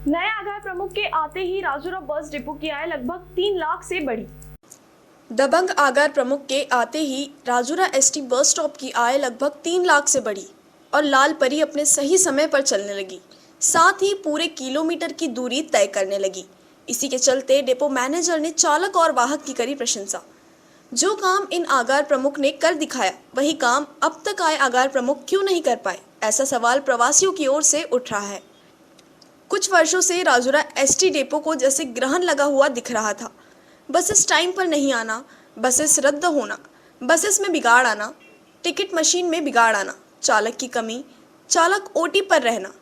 नए आगार प्रमुख के आते ही राजूरा बस डिपो की आय लगभग 3 लाख से बढ़ी। दबंग आगार प्रमुख के आते ही राजूरा एसटी बस स्टॉप की आय लगभग 3 लाख से बढ़ी और लाल परी अपने सही समय पर चलने लगी, साथ ही पूरे किलोमीटर की दूरी तय करने लगी। इसी के चलते डिपो मैनेजर ने चालक और वाहक की करी प्रशंसा। जो काम इन आगार प्रमुख ने कर दिखाया, वही काम अब तक आए आगार प्रमुख क्यों नहीं कर पाए, ऐसा सवाल प्रवासियों की ओर से उठ रहा है। कुछ वर्षों से राजूरा एसटी डिपो को जैसे ग्रहण लगा हुआ दिख रहा था। बसेस टाइम पर नहीं आना, बसेस रद्द होना, बसेस में बिगाड़ आना, टिकट मशीन में बिगाड़ आना, चालक की कमी, चालक ओटी पर रहना,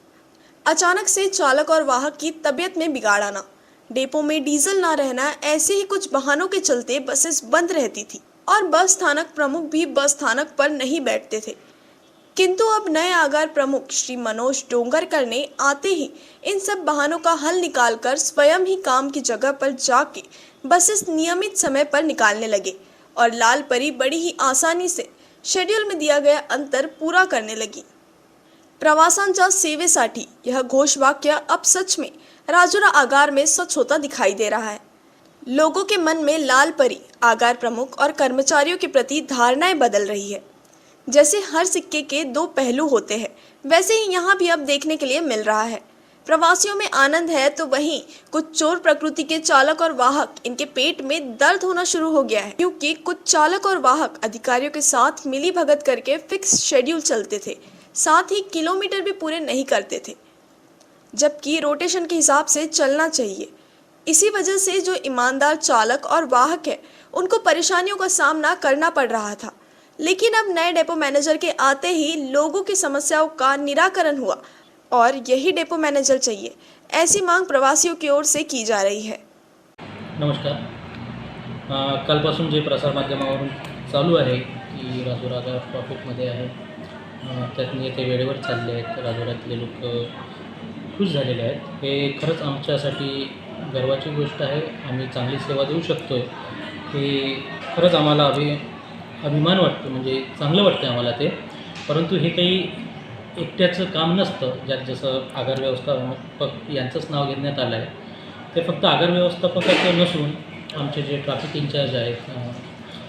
अचानक से चालक और वाहक की तबीयत में बिगाड़ आना, डिपो में डीजल ना रहना, ऐसे ही कुछ बहानों के चलते बसेस बंद रहती थी और बस स्थानक प्रमुख भी बस स्थानक पर नहीं बैठते थे। किंतु अब नए आगार प्रमुख श्री मनोज डोंगरकर ने आते ही इन सब बहानों का हल निकालकर स्वयं ही काम की जगह पर जाके बसेस नियमित समय पर निकालने लगे और लाल परी बड़ी ही आसानी से शेड्यूल में दिया गया अंतर पूरा करने लगी। प्रवासांच्या सेवेसाठी यह घोषवाक्य अब सच में राजूरा आगार में सच होता दिखाई दे रहा है। लोगों के मन में लाल परी, आगार प्रमुख और कर्मचारियों के प्रति धारणाएं बदल रही है। जैसे हर सिक्के के दो पहलू होते हैं, वैसे ही यहाँ भी अब देखने के लिए मिल रहा है। प्रवासियों में आनंद है तो वहीं कुछ चोर प्रकृति के चालक और वाहक, इनके पेट में दर्द होना शुरू हो गया है, क्योंकि कुछ चालक और वाहक अधिकारियों के साथ मिली भगत करके फिक्स शेड्यूल चलते थे, साथ ही किलोमीटर भी पूरे नहीं करते थे, जबकि रोटेशन के हिसाब से चलना चाहिए। इसी वजह से जो ईमानदार चालक और वाहक है, उनको परेशानियों का सामना करना पड़ रहा था। लेकिन अब नए डिपो मैनेजर के आते ही लोगों की समस्याओं का निराकरण हुआ और यही डिपो मैनेजर चाहिए, ऐसी मांग प्रवासियों की ओर से की जा रही है। नमस्कार. कालपासून जे प्रसारमाध्यमावरून चालू आहे की राजूरा आगार प्रॉफिटमध्ये आहे, त्यातून ते वेळेवर चालले आहेत, राजूरातले लोक खुश झालेले आहेत. हे खरंच आमच्यासाठी गर्वाची गोष्ट आहे. आम्ही चांगली सेवा देऊ शकतो आहे, हे खरंच आम्हाला अभिमान वाटतो, म्हणजे चांगलं वाटतं आम्हाला ते. परंतु हे काही एकट्याचं काम नसतं, ज्यात जसं आगार व्यवस्थापक यांचंच नाव घेण्यात आलं आहे. ते फक्त आगार व्यवस्थापकाचं नसून आमचे जे ट्रॅफिक इन्चार्ज आहेत,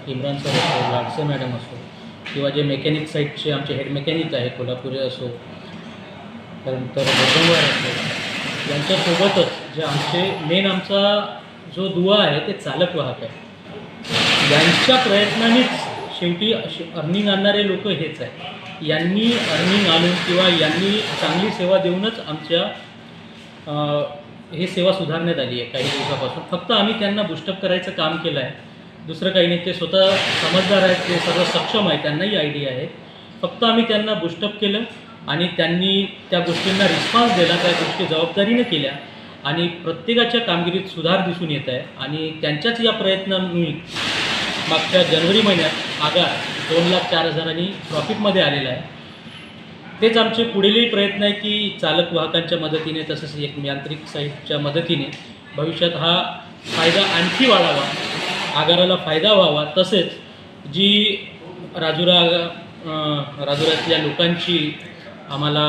इम्रान सर असो, लाडसे मॅडम असो, किंवा जे मेकॅनिक साईडचे आमचे हेड मेकॅनिक आहे, कोल्हापुरे असो, त्यानंतर गौतमवार असो, यांच्यासोबतच जे आमचे मेन आमचा जो दुवा आहे ते चालक वाहक आहे. यांच्या प्रयत्नानेच शेवटी अर्निंग आणणारे लोक हेच आहे. यांनी अर्निंग आणून किंवा यांनी चांगली सेवा देऊनच आमच्या हे सेवा सुधारण्यात आली आहे काही दिवसापासून. फक्त आम्ही त्यांना बूस्टअप करायचं काम केलं आहे, दुसरं काही नाही. ते स्वतः समजदार आहेत, ते सर्व सक्षम आहे, त्यांनाही आयडिया आहे. फक्त आम्ही त्यांना बूस्टअप केलं आणि त्यांनी त्या गोष्टींना रिस्पॉन्स दिला, त्या गोष्टी जबाबदारीने केल्या आणि प्रत्येकाच्या कामगिरीत सुधार दिसून येत आहे. आणि त्यांच्याच या प्रयत्नांनी मागच्या जानेवारी महिन्यात आगार 2,04,000 प्रॉफिटमध्ये आलेला आहे. तेच आमचे पुढीलही प्रयत्न आहे की चालक वाहकांच्या मदतीने, तसंच एक यांत्रिक साईडच्या मदतीने भविष्यात हा फायदा आणखी वाढावा, आगाराला फायदा व्हावा. तसेच जी राजूरातल्या लोकांची आम्हाला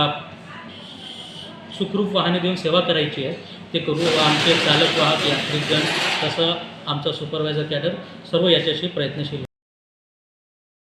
सुखरूप वाहने देऊन सेवा करायची आहे, ते करू. आमचे चालक वाहक, यांत्रिकजण, तसं आमचा सुपरवायझर कॅडर सर्व याच्याशी प्रयत्नशील.